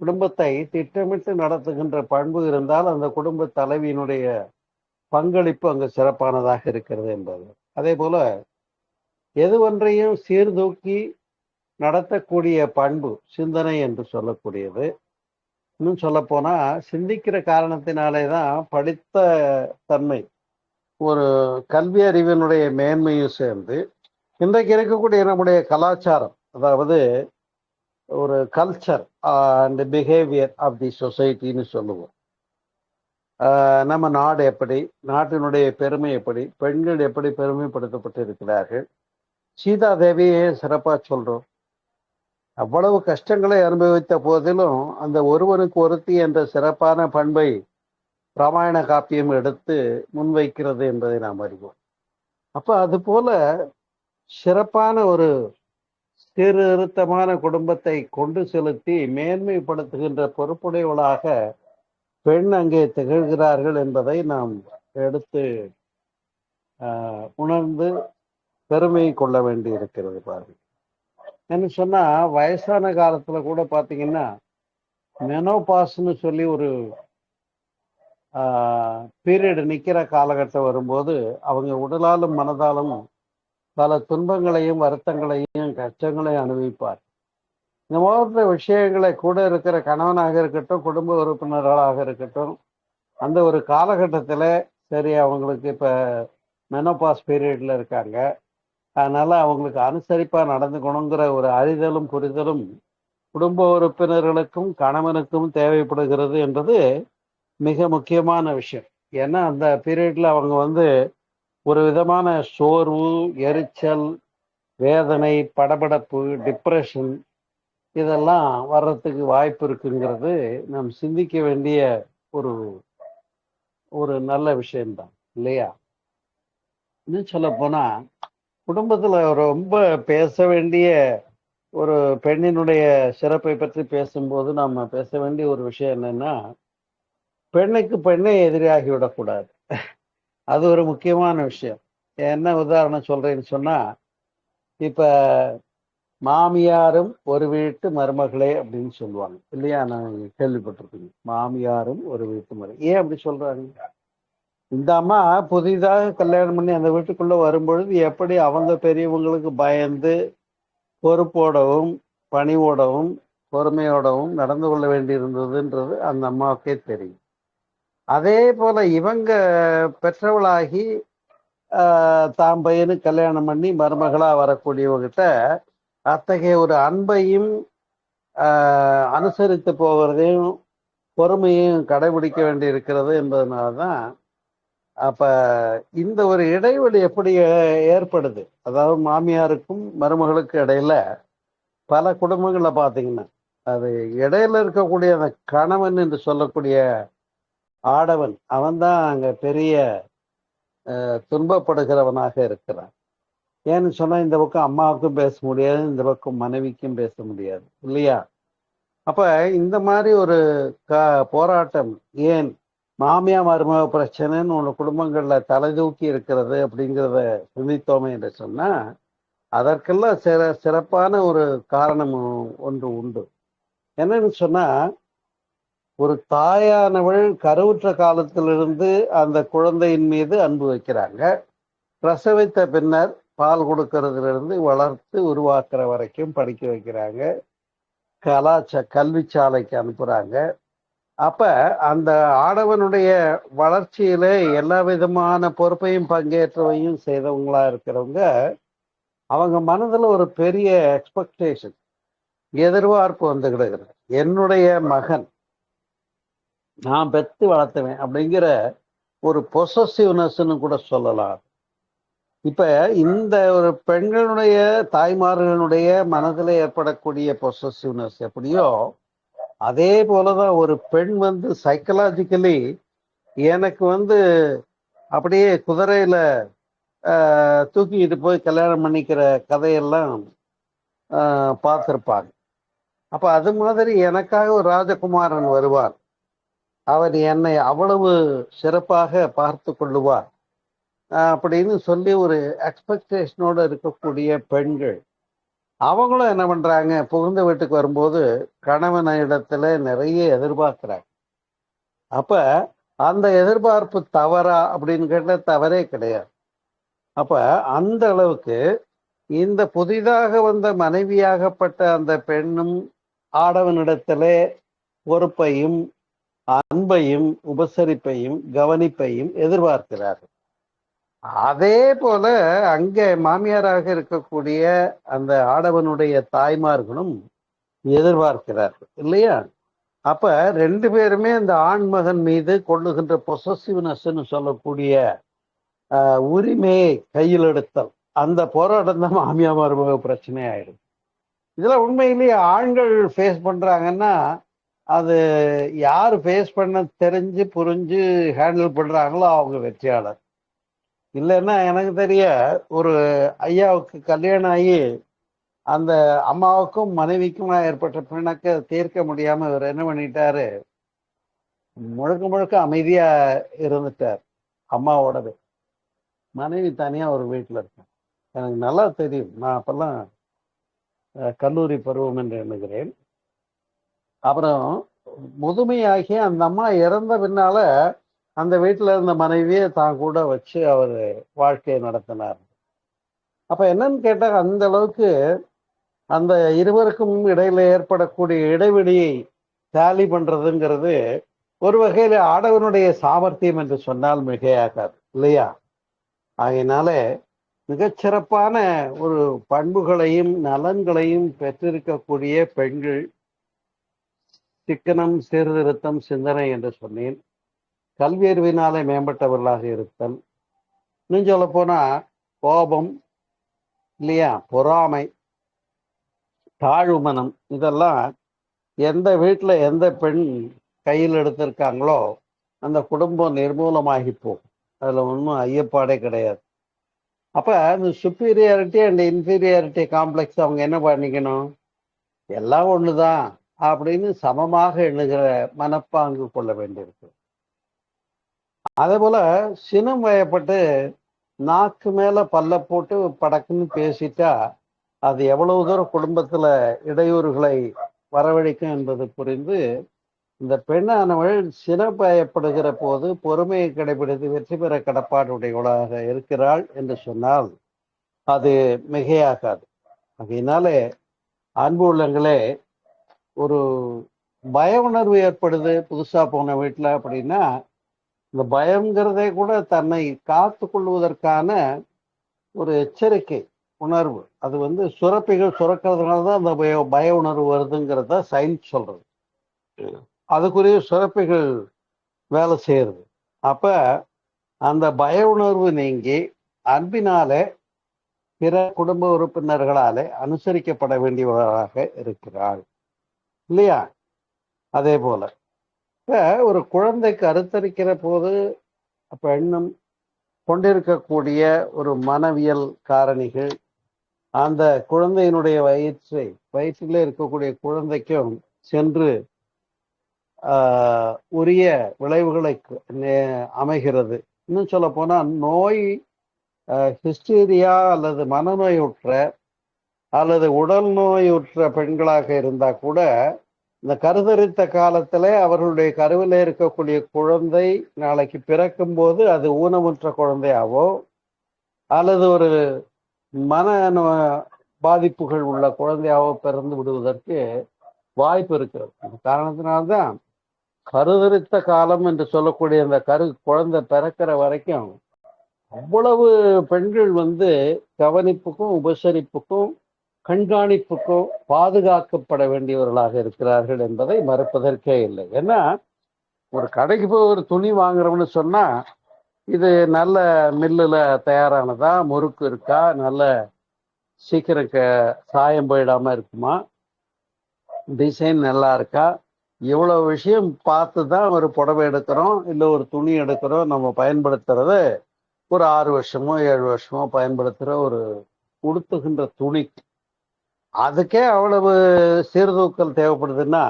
S1: குடும்பத்தை திட்டமிட்டு நடத்துகின்ற பண்பு இருந்தால் அந்த குடும்ப தலைவியினுடைய பங்களிப்பு அங்கு சிறப்பானதாக இருக்கிறது என்பது. அதே போல எது ஒன்றையும் சீர்தூக்கி நடத்தக்கூடிய பண்பு சிந்தனை என்று சொல்லக்கூடியது. இன்னும் சொல்ல போனா சிந்திக்கிற காரணத்தினாலே தான் படித்த தன்மை, ஒரு கல்வி அறிவினுடைய மேன்மையும் சேர்ந்து இன்றைக்கு இருக்கக்கூடிய நம்முடைய கலாச்சாரம், அதாவது ஒரு culture and behaviour of the சொசைட்டின்னு சொல்லுவோம். நம்ம நாடு எப்படி, நாட்டினுடைய பெருமை எப்படி, பெண்கள் எப்படி பெருமைப்படுத்தப்பட்டு இருக்கிறார்கள். சீதா தேவியே சிறப்பா சொல்றோம். அவ்வளவு கஷ்டங்களை அனுபவித்த போதிலும் அந்த ஒருவனுக்கு ஒருத்தி என்ற சிறப்பான பண்பை ராமாயண காப்பியம் எடுத்து முன்வைக்கிறது என்பதை நாம் அறிவோம். அப்ப அது போல சிறப்பான ஒரு சீர்திருத்தமான குடும்பத்தை கொண்டு செலுத்தி மேன்மைப்படுத்துகின்ற பொறுப்புடையவளாக பெண் அங்கே திகழ்கிறார்கள் என்பதை நாம் எடுத்து உணர்ந்து பெருமை கொள்ள வேண்டி இருக்கிறது. பாருங்க, என்ன சொன்னா வயசான காலத்துல கூட பாத்தீங்கன்னா மெனோபாஸ்ன்னு சொல்லி ஒரு பீரியட் நிக்கிற காலகட்டம் வரும்போது அவங்க உடலாலும் மனதாலும் பல துன்பங்களையும் வருத்தங்களையும் கஷ்டங்களையும் அனுபவிப்பார். இந்த மாதிரி விஷயங்களை கூட இருக்கிற கணவனாக இருக்கட்டும், குடும்ப உறுப்பினர்களாக இருக்கட்டும், அந்த ஒரு காலகட்டத்தில் சரி அவங்களுக்கு இப்போ மெனோபாஸ் பீரியட்ல இருக்காங்க, அதனால அவங்களுக்கு அனுசரிப்பா நடந்துக்கணுங்கிற ஒரு அறிதலும் புரிதலும் குடும்ப உறுப்பினர்களுக்கும் கணவனுக்கும் தேவைப்படுகிறது என்பது மிக முக்கியமான விஷயம். ஏன்னா அந்த பீரியட்ல அவங்க ஒரு விதமான சோர்வு, எரிச்சல், வேதனை, படபடப்பு, டிப்ரெஷன் இதெல்லாம் வர்றதுக்கு வாய்ப்பு இருக்குங்கிறது நாம் சிந்திக்க வேண்டிய ஒரு ஒரு நல்ல விஷயம்தான், இல்லையா? இன்னும் சொல்ல போனா குடும்பத்துல ரொம்ப பேச வேண்டிய ஒரு பெண்ணினுடைய சிறப்பை பற்றி பேசும்போது நாம பேச வேண்டிய ஒரு விஷயம் என்னன்னா, பெண்ணுக்கு பெண்ணே எதிரியாகி விடக்கூடாது. அது ஒரு முக்கியமான விஷயம். என்ன உதாரணம் சொல்றேன்னு சொன்னா, இப்ப மாமியாரும் ஒரு வீட்டு மருமகளே அப்படின்னு சொல்லுவாங்க, இல்லையா? நான் கேள்விப்பட்டிருக்கேன், மாமியாரும் ஒரு வீட்டு மருமகள். ஏன் அப்படி சொல்றாங்க? இந்த அம்மா புதிதாக கல்யாணம் பண்ணி அந்த வீட்டுக்குள்ள வரும்பொழுது எப்படி அவங்க பெரியவங்களுக்கு பயந்து பொறுப்போடவும் பணிவோடவும் பொறுமையோடவும் நடந்து கொள்ள வேண்டியிருந்ததுன்றது அந்த அம்மாவுக்கே தெரியும். அதே போல இவங்க பெற்றவளாகி தாம் பையனுக்கு கல்யாணம் பண்ணி மருமகளா வரக்கூடியவங்கிட்ட அத்தகைய ஒரு அன்பையும் அனுசரித்து போகிறதையும் பொறுமையும் கடைபிடிக்க வேண்டி இருக்கிறது என்பதனால்தான் அப்ப இந்த ஒரு இடைவெளி எப்படி ஏற்படுது, அதாவது மாமியாருக்கும் மருமகளுக்கு இடையில பல குடும்பங்கள்ல பாத்தீங்கன்னா அது இடையில இருக்கக்கூடிய அந்த கணவன் என்று சொல்லக்கூடிய ஆடவன் அவன்தான் அங்க பெரிய துன்பப்படுகிறவனாக இருக்கிறான். ஏன்னு சொன்னா இந்த பக்கம் அம்மாவுக்கும் பேச முடியாது, இந்த பக்கம் மனைவிக்கும் பேச முடியாது, இல்லையா? அப்ப இந்த மாதிரி ஒரு போராட்டம் ஏன் மாமியா மருமக பிரச்சனைன்னு ஒன்று குடும்பங்கள்ல தலை தூக்கி இருக்கிறது அப்படிங்கிறத சிந்தித்தோமே என்று சொன்னா அதற்கெல்லாம் சிறப்பான ஒரு காரணம் ஒன்று உண்டு. என்னன்னு சொன்னா, ஒரு தாயானவள் கருவுற்ற காலத்திலிருந்து அந்த குழந்தையின் மீது அன்பு வைக்கிறாங்க. பிரசவித்த பின்னர் பால் கொடுக்கறதுல இருந்து வளர்த்து உருவாக்குற வரைக்கும் படிக்க வைக்கிறாங்க, கல்வி சாலைக்கு அனுப்புறாங்க. அப்ப அந்த ஆடவனுடைய வளர்ச்சியில எல்லா விதமான பொறுப்பையும் பங்கேற்றவையும் செய்தவங்களா இருக்கிறவங்க அவங்க மனதுல ஒரு பெரிய எக்ஸ்பெக்டேஷன், எதிர்பார்ப்பு வந்து கிடக்குறது. என்னுடைய மகன் நான் பெத்து வளர்த்துவேன் அப்படிங்கிற ஒரு பொசசிவ்னஸ்ன்னு கூட சொல்லலாம். இப்ப இந்த ஒரு பெண்களுடைய தாய்மார்களுடைய மனதில் ஏற்படக்கூடிய பொசசிவ்னஸ் எப்படியோ அதே போலதான் ஒரு பெண் சைக்கலாஜிக்கலி எனக்கு அப்படியே குதிரையில தூக்கிட்டு போய் கல்யாணம் பண்ணிக்கிற கதையெல்லாம் பார்த்திருப்பாங்க. அப்ப அது மாதிரி எனக்காக ஒரு ராஜகுமாரன் வருவார், அவர் என்னை அவ்வளவு சிறப்பாக பார்த்து கொள்ளுவார் அப்படின்னு சொல்லி ஒரு எக்ஸ்பெக்டேஷனோட இருக்கக்கூடிய பெண்கள் அவங்களும் என்ன பண்றாங்க, புகுந்த வீட்டுக்கு வரும்போது கணவன் இடத்துல நிறைய எதிர்பார்க்கிறாங்க. அப்ப அந்த எதிர்பார்ப்பு தவறா அப்படின்னு கேட்ட தவறே கிடையாது. அப்ப அந்த அளவுக்கு இந்த புதிதாக வந்த மனைவியாகப்பட்ட அந்த பெண்ணும் ஆடவனிடத்திலே பொறுப்பையும் அன்பையும் உபசரிப்பையும் கவனிப்பையும் எதிர்பார்க்கிறார்கள். அதே போல அங்கே மாமியாராக இருக்கக்கூடிய அந்த ஆடவனுடைய தாய்மார்களும் எதிர்பார்க்கிறார்கள் இல்லையா? அப்ப ரெண்டு பேருமே அந்த ஆண்மகன் மீது கொள்ளுகின்ற பொசசிவ்னஸ்ன்னு சொல்லக்கூடிய உரிமையை கையில் எடுத்தல், அந்த போராட்டம் தான் மாமியா மருமக பிரச்சனை ஆயிடும். இதுல உண்மையிலேயே ஆண்கள் ஃபேஸ் பண்றாங்கன்னா அது யார் ஃபேஸ் பண்ண தெரிஞ்சு புரிஞ்சு ஹேண்டில் பண்றாங்களோ அவங்க வெற்றியாளர். இல்லைன்னா எனக்கு தெரிய ஒரு ஐயாவுக்கு கல்யாணம் ஆகி அந்த அம்மாவுக்கும் மனைவிக்கும் ஏற்பட்ட பிணக்க தீர்க்க முடியாம இவர் என்ன பண்ணிட்டாரு, முழுக்க முழுக்க அமைதியா இருந்துட்டார். அம்மாவோடவே மனைவி தனியா ஒரு வீட்டுல இருக்கேன். எனக்கு நல்லா தெரியும், நான் அப்பெல்லாம் கல்லூரி பருவம் என்று எண்ணுகிறேன். அப்புறம் முதுமையாகி அந்த அம்மா இறந்த பின்னால அந்த வீட்டுல இருந்த மனைவியை தான் கூட வச்சு அவர் வாழ்க்கையை நடத்தினார். அப்ப என்னன்னு கேட்டா அந்த அளவுக்கு அந்த இருவருக்கும் இடையில ஏற்படக்கூடிய இடைவெளியை டேலி பண்றதுங்கிறது ஒரு வகையில ஆடவனுடைய சாமர்த்தியம் என்று சொன்னால் மிகையாகாது இல்லையா? ஆகையினால மிகச்சிறப்பான ஒரு பண்புகளையும் நலன்களையும் பெற்றிருக்கக்கூடிய பெண்கள், சிக்கனம், சீர்திருத்தம், சிந்தனை என்று சொன்னேன், கல்வி அறிவினாலே மேம்பட்டவர்களாக இருத்தல், இன்னும் சொல்ல போனா கோபம் இல்லையா, பொறாமை, தாழ்வு மனம், இதெல்லாம் எந்த வீட்டுல எந்த பெண் கையில் எடுத்திருக்காங்களோ அந்த குடும்பம் நிர்மூலமாகி போகும். அதுல ஒன்றும் ஐயப்பாடே கிடையாது. அப்ப இந்த சுப்பீரியாரிட்டி அண்ட் இன்ஃபீரியாரிட்டி காம்ப்ளெக்ஸ் அவங்க என்ன பண்ணிக்கணும், எல்லாம் ஒண்ணுதான் அப்படின்னு சமமாக எண்ணுகிற மனப்பாங்கு கொள்ள வேண்டியிருக்கு. அதே போல சினம் வயப்பட்டு நாக்கு மேல பல்ல போட்டு படக்குன்னு பேசிட்டா அது எவ்வளவு தூரம் குடும்பத்துல இடையூறுகளை வரவழைக்கும் என்பது புரிந்து இந்த பெண்ணானவள் சினப்பயப்படுகிற போது பொறுமையை கடைபிடித்து வெற்றி பெற கடப்பாடுடையவளாக இருக்கிறாள் என்று சொன்னால் அது மிகையாகாது. அதனாலே அன்பு உள்ளங்களே, ஒரு பய உணர்வு ஏற்படுது புதுசா போன வீட்டுல அப்படின்னா இந்த பயம்ங்கிறதே கூட தன்னை காத்து கொள்வதற்கான ஒரு எச்சரிக்கை உணர்வு. அது சுரப்பிகள் சுரக்கிறதுனால தான் அந்த பய உணர்வு வருதுங்கிறத சயின்ஸ் சொல்றது. அதுக்குரிய சுரப்பிகள் வேலை செய்யறது. அப்ப அந்த பய உணர்வு நீங்கி அன்பினாலே பிற குடும்ப உறுப்பினர்களாலே அனுசரிக்கப்பட வேண்டியவராக இருக்கிறாள் இல்லையா? அதே போல இப்ப ஒரு குழந்தை கருத்தரிக்கிற போது பெண்ணும் கொண்டிருக்கக்கூடிய ஒரு மனவியல் காரணிகள் அந்த குழந்தையினுடைய வயிற்றிலே இருக்கக்கூடிய குழந்தைக்கும் சென்று உரிய விளைவுகளை அமைகிறது. இன்னும் சொல்ல போனா நோய் ஹிஸ்டீரியா அல்லது மனநோயுற்ற அல்லது உடல் நோயுற்ற பெண்களாக இருந்தா கூட இந்த கருத்தரித்த காலத்துல அவர்களுடைய கருவில் இருக்கக்கூடிய குழந்தை நாளைக்கு பிறக்கும் போது அது ஊனமுற்ற குழந்தையாவோ அல்லது ஒரு மன பாதிப்புகள் உள்ள குழந்தையாவோ பிறந்து விடுவதற்கு வாய்ப்பு இருக்கிறது. அந்த காரணத்தினால்தான் கருதரித்த காலம் என்று சொல்லக்கூடிய அந்த குழந்தை பிறக்கிற வரைக்கும் அவ்வளவு பெண்கள் கவனிப்புக்கும் உபசரிப்புக்கும் கண்காணிப்புக்கும் பாதுகாக்கப்பட வேண்டியவர்களாக இருக்கிறார்கள் என்பதை மறுப்பதற்கே இல்லை. ஏன்னா ஒரு கடைக்கு போய் ஒரு துணி வாங்குறோம்னு சொன்னா இது நல்ல மில்லுல தயாரானதா, முறுக்கு இருக்கா, நல்ல சீக்கிரம் சாயம் போயிடாம இருக்குமா, டிசைன் நல்லா இருக்கா, இவ்வளவு விஷயம் பார்த்து தான் ஒரு புடவை எடுக்கிறோம் இல்லை ஒரு துணி எடுக்கிறோம். நம்ம பயன்படுத்துறத ஒரு 6 வருஷமோ 7 வருஷமோ பயன்படுத்துகிற ஒரு உடுத்துகின்ற துணி, அதுக்கே அவ்வளவு சீர்தூக்கல் தேவைப்படுதுன்னா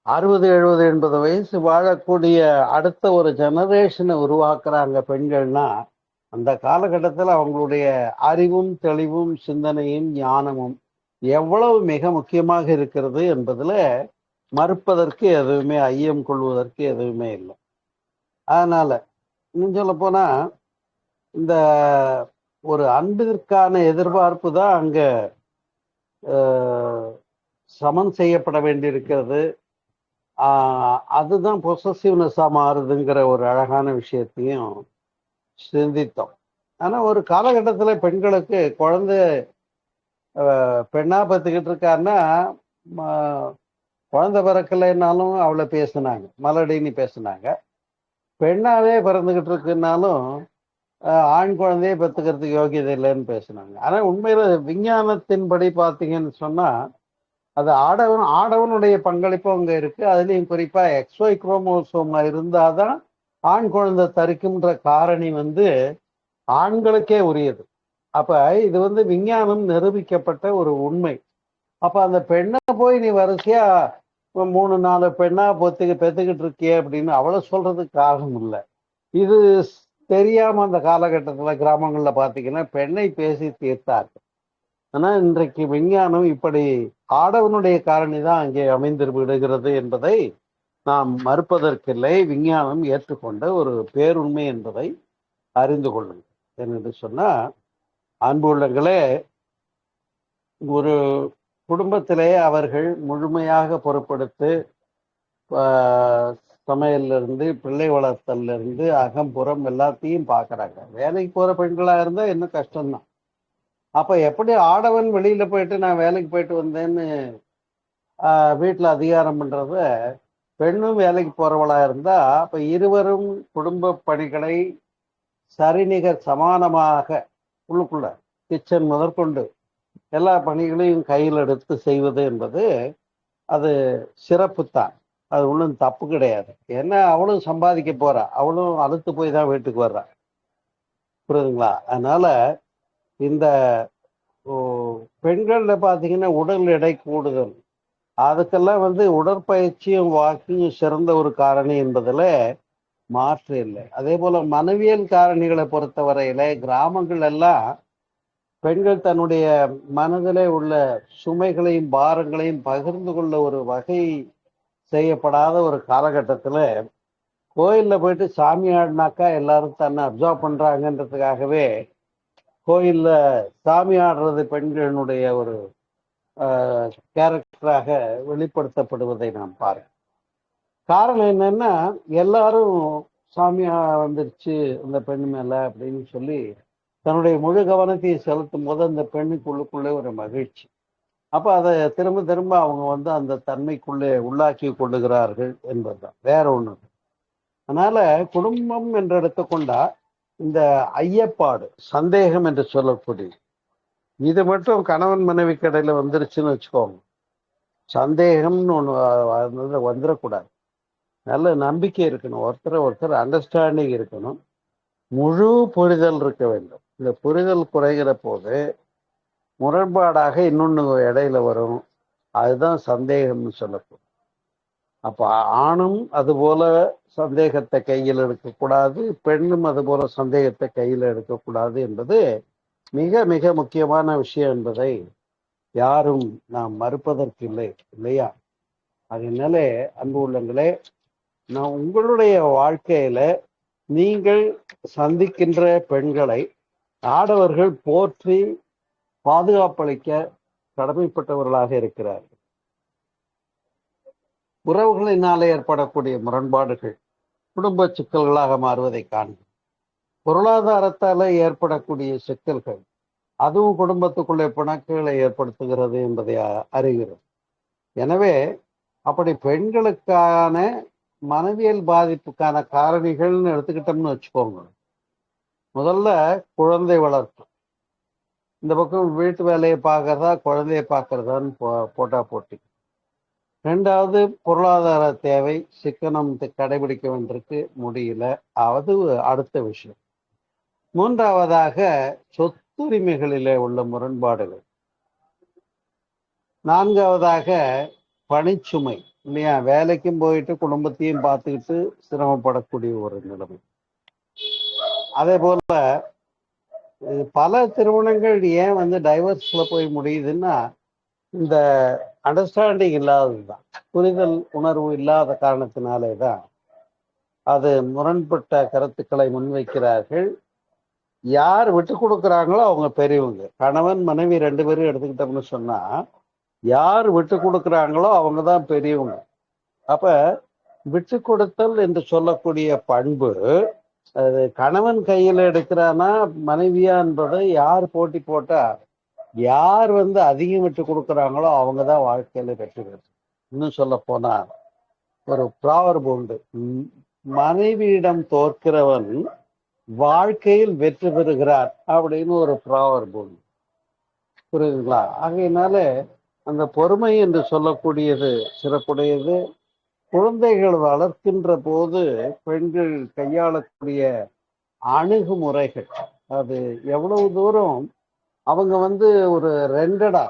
S1: 60 70 80 வயசு வாழக்கூடிய அடுத்த ஒரு ஜெனரேஷனை உருவாக்குறாங்க பெண்கள்னா அந்த காலகட்டத்தில் அவங்களுடைய அறிவும் தெளிவும் சிந்தனையும் ஞானமும் எவ்வளவு மிக முக்கியமாக இருக்கிறது என்பதுல மறுப்பதற்கு எதுவுமே, ஐயம் கொள்வதற்கு எதுவுமே இல்லை. அதனால இன்னும் சொல்ல போனா இந்த ஒரு அன்பிற்கான எதிர்பார்ப்பு தான் அங்க சமன் செய்யப்பட வேண்டியிருக்கிறது. அதுதான் பொசசிவ்னஸா மாறுதுங்கிற ஒரு அழகான விஷயத்தையும் சிந்தித்தோம். ஆனா ஒரு காலகட்டத்துல பெண்களுக்கு குழந்தை பெண்ணா பத்துக்கிட்டு இருக்காருன்னா குழந்தை பிறக்கலைன்னாலும் அவளை பேசுனாங்க, மலடின்னு பேசுனாங்க. பெண்ணாவே பிறந்துகிட்டு இருக்குன்னாலும் ஆண் குழந்தையே பெற்றுக்கிறதுக்கு யோகியதை இல்லைன்னு பேசுனாங்க. ஆனா உண்மையில விஞ்ஞானத்தின்படி பார்த்தீங்கன்னு சொன்னா அது ஆடவனுடைய பங்களிப்பு அங்க இருக்கு. அதுலயும் குறிப்பா XY குரோமோசோம் இருந்தாதான் ஆண் குழந்தை தரிக்கும்ன்ற காரணி ஆண்களுக்கே உரியது. அப்ப இது விஞ்ஞானம் நிரூபிக்கப்பட்ட ஒரு உண்மை. அப்ப அந்த பெண்ணை போய் நீ வரிசையா 3-4 பெண்ணா பெத்துக்கிட்டு இருக்கிய அப்படின்னு அவளை சொல்றதுக்கு காரணம் இல்லை. இது தெரியாம அந்த காலகட்டத்துல கிராமங்கள்ல பாத்தீங்கன்னா பெண்ணை பேசி தீர்த்தார்கள். ஆனா இன்றைக்கு விஞ்ஞானம் இப்படி ஆடவனுடைய காரணி தான் அங்கே அமைந்து விடுகிறது என்பதை நாம் மறுப்பதற்கில்லை. விஞ்ஞானம் ஏற்றுக்கொண்ட ஒரு பேருண்மை என்பதை அறிந்து கொள்ளுங்கள். என்று சொன்னா, அன்பு உள்ளங்களே, ஒரு குடும்பத்திலே அவர்கள் முழுமையாக பொறுப்படுத்து சமையல்ல இருந்து பிள்ளை வளர்த்தல்ல இருந்து அகம்புறம் எல்லாத்தையும் பார்க்கறாங்க. வேலைக்கு போற பெண்களா இருந்தா இன்னும் கஷ்டம்தான். அப்ப எப்படி ஆடவன் வெளியில போயிட்டு நான் வேலைக்கு போயிட்டு வந்தேன்னு வீட்டுல அதிகாரம் பண்றத பெண்ணும் வேலைக்கு போறவளா இருந்தா அப்ப இருவரும் குடும்ப பணிகளை சரிநிகர் சமானமாக உள்ளுக்குள்ள கிச்சன் முதற்கொண்டு எல்லா பணிகளையும் கையில் எடுத்து செய்வது என்பது அது சிறப்புத்தான். அது ஒன்றும் தப்பு கிடையாது. ஏன்னா அவளும் சம்பாதிக்க போறா, அவளும் அழுத்து போய் தான் வீட்டுக்கு வர்றா. புரியுதுங்களா? அதனால இந்த பெண்கள்ல பாத்தீங்கன்னா உடல் எடை கூடுதல், அதுக்கெல்லாம் உடற்பயிற்சியும் வாக்கியும் சிறந்த ஒரு காரணி என்பதுல மாற்று இல்லை. அதே போல மனவியல் காரணிகளை பொறுத்தவரையில கிராமங்கள் எல்லாம் பெண்கள் தன்னுடைய மனதிலே உள்ள சுமைகளையும் பாரங்களையும் பகிர்ந்து கொள்ள ஒரு வகை செய்யப்படாத ஒரு காலகட்டத்துல கோயில்ல போயிட்டு சாமி ஆடினாக்கா எல்லாரும் தன்னை அப்சர்வ் பண்றாங்கன்றதுக்காகவே கோயில்ல சாமி ஆடுறது பெண்களுடைய ஒரு கேரக்டராக வெளிப்படுத்தப்படுவதை நாம் பாருங்க. காரணம் என்னன்னா எல்லாரும் சாமியா வந்துருச்சு அந்த பெண் மேல அப்படின்னு சொல்லி தன்னுடைய முழு கவனத்தையும் செலுத்தும் போது அந்த பெண்ணுக்குள்ளுக்குள்ளே ஒரு மகிழ்ச்சி. அப்ப அதை திரும்ப திரும்ப அவங்க அந்த தன்மைக்குள்ளே உள்ளாக்கி கொள்ளுகிறார்கள் என்பதுதான், வேற ஒண்ணு. அதனால குடும்பம் என்று எடுத்துக்கொண்டா இந்த ஐயப்பாடு, சந்தேகம் என்று சொல்லக்கூடிய இது மட்டும் கணவன் மனைவி கடையில வந்துருச்சுன்னு வச்சுக்கோங்க, சந்தேகம்னு ஒண்ணு வந்துடக்கூடாது. நல்ல நம்பிக்கை இருக்கணும், ஒருத்தர் அண்டர்ஸ்டாண்டிங் இருக்கணும், முழு புரிதல் இருக்க வேண்டும். இந்த புரிதல் குறைகிற போது முரண்பாடாக இன்னொன்னு இடையில வரும், அதுதான் சந்தேகம்னு சொல்லப்படும். அப்ப ஆணும் அது போல சந்தேகத்தை கையில் எடுக்கக்கூடாது, பெண்ணும் அது போல சந்தேகத்தை கையில் எடுக்கக்கூடாது என்பது மிக மிக முக்கியமான விஷயம் என்பதை யாரும் நாம் மறுப்பதற்கு இல்லை, இல்லையா? அதனால அன்பு உள்ளங்களே, நான் உங்களுடைய வாழ்க்கையில நீங்கள் சந்திக்கின்ற பெண்களை ஆடவர்கள் போற்றி பாதுகாப்பளிக்க கடமைப்பட்டவர்களாக இருக்கிறார்கள். உறவுகளினாலே ஏற்படக்கூடிய முரண்பாடுகள் குடும்ப சிக்கல்களாக மாறுவதை காண்கிறோம். பொருளாதாரத்தால ஏற்படக்கூடிய சிக்கல்கள் அதுவும் குடும்பத்துக்குள்ளே பிணக்குகளை ஏற்படுத்துகிறது என்பதை அறிகிறோம். எனவே அப்படி பெண்களுக்கான மனவியல் பாதிப்புக்கான காரணிகள்னு எடுத்துக்கிட்டோம்னு வச்சுக்கோங்க. முதல்ல குழந்தை வளர்ப்பு, இந்த பக்கம் வீட்டு வேலையை பார்க்கறதா குழந்தைய பார்க்கறதான்னு போட்டா போட்டி. ரெண்டாவது பொருளாதார தேவை, சிக்கனம் கடைபிடிக்க வேண்டியிருக்கு, முடியல, அது அடுத்த விஷயம். மூன்றாவதாக சொத்துரிமைகளிலே உள்ள முரண்பாடுகள். நான்காவதாக பணிச்சுமை, இல்லையா? வேலைக்கும் போயிட்டு குடும்பத்தையும் பார்த்துக்கிட்டு சிரமப்படக்கூடிய ஒரு நிலைமை. அதே போல பல திருமணங்கள் ஏன் டைவர்ஸ்ல போய் முடியுதுன்னா இந்த அண்டர்ஸ்டாண்டிங் இல்லாததுதான், புரிதல் உணர்வு இல்லாத காரணத்தினாலே தான் அது முரண்பட்ட கருத்துக்களை முன்வைக்கிறார்கள். யார் விட்டு கொடுக்குறாங்களோ அவங்க பெரியவங்க. கணவன் மனைவி 2 பேரும் எடுத்துக்கிட்டோம்னு சொன்னா, யார் விட்டு கொடுக்குறாங்களோ அவங்க தான் பெரியவங்க. அப்ப விட்டு கொடுத்தல் என்று சொல்லக்கூடிய பண்பு, அது கணவன் கையில எடுக்கிறானா மனைவியா என்பதை யார் போட்டி போட்டா, யார் அதிகம் விட்டு கொடுக்குறாங்களோ அவங்க தான் வாழ்க்கையில வெற்றி பெறும். இன்னும் சொல்ல போனா ஒரு ப்ராவர்ப் உண்டு, மனைவியிடம் தோற்கிறவன் வாழ்க்கையில் வெற்றி பெறுகிறார் அப்படின்னு ஒரு ப்ராவர்ப் உண்டு. புரியுதுங்களா? ஆகையினால அந்த பொறுமை என்று சொல்லக்கூடியது சிறப்புடையது. குழந்தைகள் வளர்க்கின்ற போது பெண்கள் கையாளக்கூடிய அணுகுமுறைகள், அது எவ்வளவு தூரம் அவங்க ஒரு ரெண்டடா,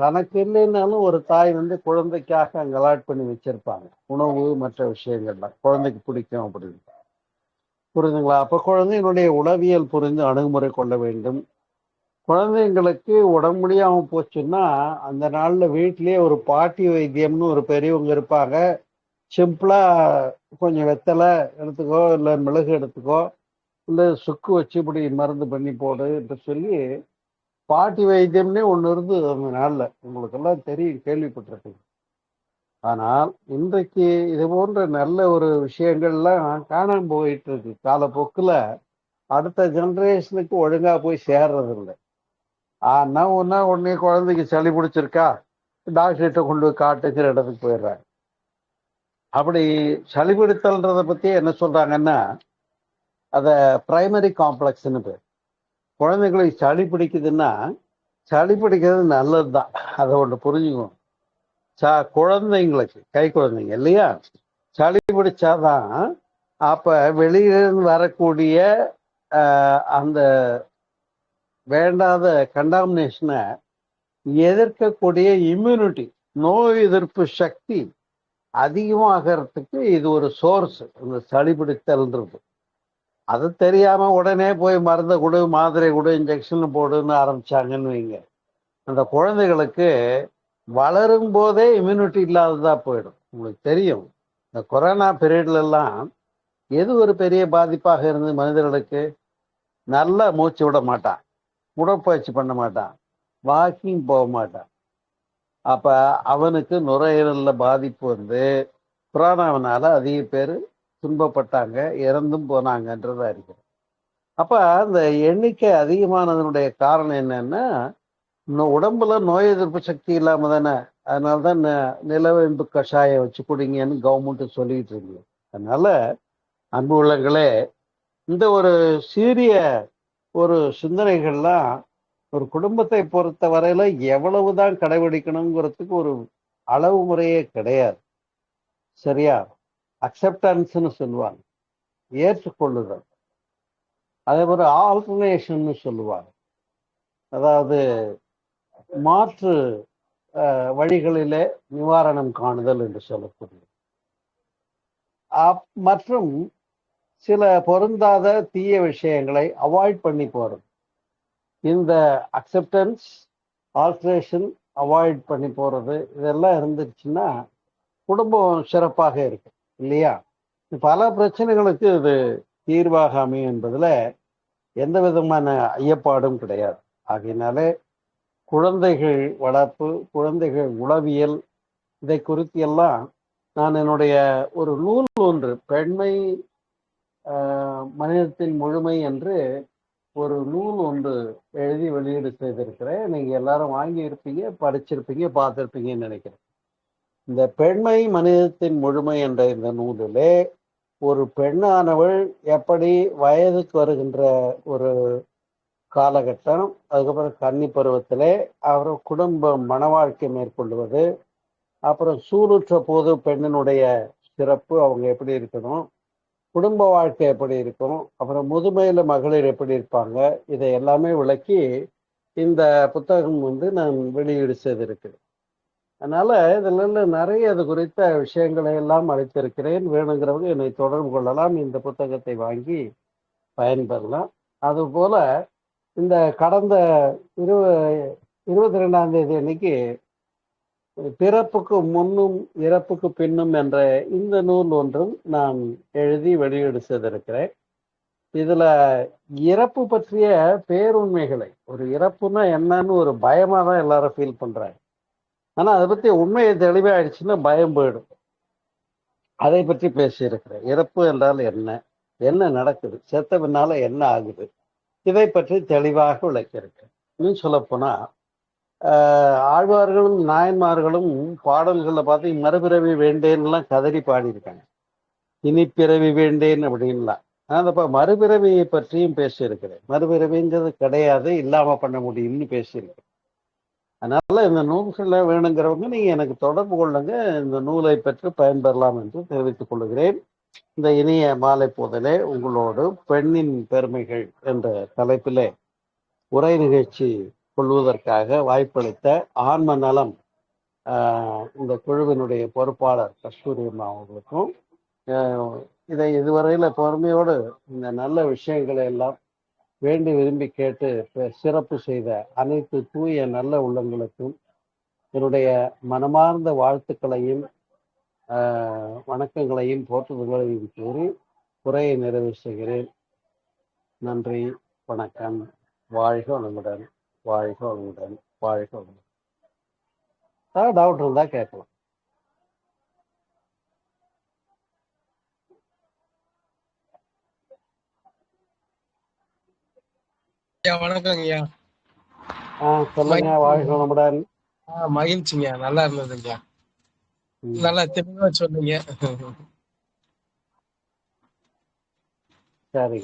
S1: தனக்கு இல்லைன்னாலும் ஒரு தாய் குழந்தைக்காக அங்க அலாட் பண்ணி வச்சிருப்பாங்க உணவு மற்ற விஷயங்கள்லாம், குழந்தைக்கு பிடிக்கும் அப்படின்னு. புரியுதுங்களா? அப்ப குழந்தையினுடைய உளவியல் புரிந்து அணுகுமுறை கொள்ள வேண்டும். குழந்தைங்களுக்கு உடம்பு முடியாம போச்சுன்னா அந்த நாள்ல வீட்டிலேயே ஒரு பாட்டி வைத்தியம்னு ஒரு பெரியவங்க இருப்பாங்க. சிம்பிளா கொஞ்சம் வெத்தலை எடுத்துக்கோ, இல்லை மிளகு எடுத்துக்கோ, இல்லை சுக்கு வச்சு இப்படி மருந்து பண்ணி போடு என்று சொல்லி பாட்டி வைத்தியம்னே ஒன்று இருந்தது அந்த நாள்ல. உங்களுக்கெல்லாம் தெரியும், கேள்விப்பட்டிருக்கீங்க. ஆனால் இன்றைக்கு இது போன்ற நல்ல ஒரு விஷயங்கள்லாம் காணாம போயிட்டு இருக்கு. காலப்போக்கில் அடுத்த ஜெனரேஷனுக்கு ஒழுங்கா போய் சேர்றது இல்லை. ஆனா உடனே குழந்தைக்கு சளி பிடிச்சிருக்கா, டாக்டர்கிட்ட கொண்டு போய் காட்டுங்கிற இடத்துக்கு போயிடுறாங்க. அப்படி சளி பிடித்தல்ன்றதை பத்தி என்ன சொல்றாங்கன்னா, அத பிரைமரி காம்ப்ளெக்ஸ்ன்னு பேர். குழந்தைங்களுக்கு சளி பிடிக்குதுன்னா, சளி பிடிக்கிறது நல்லதுதான், அதை ஒன்று புரிஞ்சுக்கணும். குழந்தைங்களுக்கு, கை குழந்தைங்க இல்லையா, சளி பிடிச்சாதான் அப்ப வெளியிலிருந்து வரக்கூடிய அந்த வேண்டாத கண்டாமினேஷனை எதிர்க்கக்கூடிய இம்யூனிட்டி, நோய் எதிர்ப்பு சக்தி அதிகமாகிறதுக்கு இது ஒரு சோர்ஸ், இந்த சளி பிடித்தல்ன்றது. அது தெரியாம உடனே போய் மருந்தை கொடு, மாத்திரை கொடு, இன்ஜெக்ஷன் போடுன்னு ஆரம்பிச்சாங்கன்னு வைங்க, அந்த குழந்தைகளுக்கு வளரும் போதே இம்யூனிட்டி இல்லாததா போயிடும். உங்களுக்கு தெரியும், இந்த கொரோனா பீரியட்ல எல்லாம் எது ஒரு பெரிய பாதிப்பாக இருந்து மனிதர்களுக்கு, நல்லா மூச்சு விட மாட்டான், உடற்பயிற்சி பண்ண மாட்டான், வாக்கிங் போக மாட்டான். அப்ப அவனுக்கு நுரையீரல்ல பாதிப்பு கொரோனாவினால அதிக பேர் துன்பப்பட்டாங்க, இறந்தும் போனாங்கன்றதா இருக்கிறது. அப்ப அந்த எண்ணிக்கை அதிகமானதனுடைய காரணம் என்னன்னா, உடம்புல நோய் எதிர்ப்பு சக்தி இல்லாம தானே. அதனால்தான் நிலவேம்பு கஷாயம் வச்சு குடிங்கன்னு கவர்மெண்ட் சொல்லிட்டு இருக்கு. அதனால அன்பு உள்ளங்களே, இந்த ஒரு சீரிய ஒரு சிந்தனைகள்லாம் ஒரு குடும்பத்தை பொறுத்த வரையில எவ்வளவுதான் கடைபிடிக்கணுங்கிறதுக்கு ஒரு அளவு முறையே கிடையாது. சரியா? அக்செப்டன்ஸ்ன்னு சொல்லுவாங்க, ஏற்றுக்கொள்ளுதல். அதே மாதிரி ஆல்டர்னேஷன் சொல்லுவாங்க, அதாவது மாற்று வழிகளிலே நிவாரணம் காணுதல் என்று சொல்லக்கூடிய. மற்றும் சில பொருந்தாத தீய விஷயங்களை அவாய்ட் பண்ணி போறது. இந்த அக்செப்டன்ஸ், ஆல்ட்ரேஷன், அவாய்ட் பண்ணி போறது, இதெல்லாம் இருந்துச்சுன்னா குடும்பம் சிறப்பாக இருக்கு இல்லையா? பல பிரச்சனைகளுக்கு இது தீர்வாக அமையும் என்பதுல எந்த விதமான ஐயப்பாடும் கிடையாது. ஆகையினாலே குழந்தைகள் வளர்ப்பு, குழந்தைகள் உளவியல், இதை குறித்து எல்லாம் நான் என்னுடைய ஒரு நூல் ஒன்று, பெண்மை மனிதத்தின் முழுமை என்று ஒரு நூல் ஒன்று எழுதி வெளியீடு செய்திருக்கிறேன். நீங்க எல்லாரும் வாங்கி இருப்பீங்க, படிச்சிருப்பீங்க, பார்த்திருப்பீங்கன்னு நினைக்கிறேன். இந்த பெண்மை மனிதத்தின் முழுமை என்ற இந்த நூலிலே ஒரு பெண்ணானவள் எப்படி வயதுக்கு வருகின்ற ஒரு காலகட்டம், அதுக்கப்புறம் கன்னி பருவத்திலே அவர் குடும்பம் மன வாழ்க்கை மேற்கொள்வது, அப்புறம் சூளுற்ற போது பெண்ணினுடைய சிறப்பு, அவங்க எப்படி இருக்கணும், குடும்ப வாழ்க்கை எப்படி இருக்கும், அப்புறம் முதுமையில மகளிர் எப்படி இருப்பாங்க, இதை எல்லாமே விளக்கி இந்த புத்தகம் நான் வெளியீடு செய்திருக்கிறேன். அதனால இதுல நிறைய அது குறித்த விஷயங்களை எல்லாம் அளித்திருக்கிறேன். வேணுங்கிறவங்க என்னை தொடர்பு கொள்ளலாம், இந்த புத்தகத்தை வாங்கி பயன்பெறலாம். அதுபோல இந்த கடந்த 22ஆம் தேதி அன்னைக்கு பிறப்புக்கு முன்னும் இறப்புக்கு பின்னும் என்ற இந்த நூல் ஒன்றும் நான் எழுதி வெளியீடு செய்திருக்கிறேன். இதுல இறப்பு பற்றிய பேருண்மைகளை, ஒரு இறப்புன்னா என்னன்னு ஒரு பயமா தான் எல்லாரும் ஃபீல் பண்றாங்க. ஆனா அதை பத்தி உண்மையை தெளிவாயிடுச்சுன்னா பயம் போயிடும். அதை பற்றி பேசியிருக்கிறேன். இறப்பு என்றால் என்ன, என்ன நடக்குது, செத்த பின்னால என்ன ஆகுது, இதை பற்றி தெளிவாக விளக்கியிருக்கேன். இன்னும் சொல்ல போனா ஆழ்வார்களும் நாயன்மார்களும் பாடல்களை பார்த்து மறுபிறவி வேண்டேன்னுலாம் கதறி பாடியிருக்காங்க. இனி பிறவி வேண்டேன் அப்படின்லாம். நான் அப்ப மறுபிறவியை பற்றியும் பேசியிருக்கிறேன். மறுபிறவிங்கிறது கிடையாது, இல்லாம பண்ண முடியும்னு பேசியிருக்கேன். அதனால இந்த நூல்களை வேணுங்கிறவங்க நீங்க எனக்கு தொடர்பு கொள்ளுங்க, இந்த நூலை பெற்று பயன்பெறலாம் என்று தெரிவித்துக் கொள்கிறேன். இந்த இனிய மாலை போதலே உங்களோடு பெண்ணின் பெருமைகள் என்ற தலைப்பிலே உரை நிகழ்ச்சி கொள்வதற்காக வாய்ப்பளித்த ஆன்ம நலம் இந்த குழுவினுடைய பொறுப்பாளர் கஸ்தூரி அம்மா அவர்களுக்கும், இதை இதுவரையில பொறுமையோடு இந்த நல்ல விஷயங்களை எல்லாம் வேண்டி விரும்பி கேட்டு சிறப்பு செய்த அனைத்து தூய நல்ல உள்ளங்களுக்கும் என்னுடைய மனமார்ந்த வாழ்த்துக்களையும் வணக்கங்களையும் போற்றுதல்களையும் கூறி உரையை நிறைவு செய்கிறேன். நன்றி, வணக்கம். வாழ்க வளமுடன், வாழ்க வளமுடன், வாழ்க வளமுடன். டவுட் இருந்தா கேட்கலாம்.
S2: வணக்கம் ஐயா.
S1: சொல்லுங்க. வாழ்க வளமுடன்.
S2: மகிழ்ச்சிங்க, நல்லா இருந்ததுங்க, நல்லா தெளிவா சொன்னீங்க.
S1: சரி.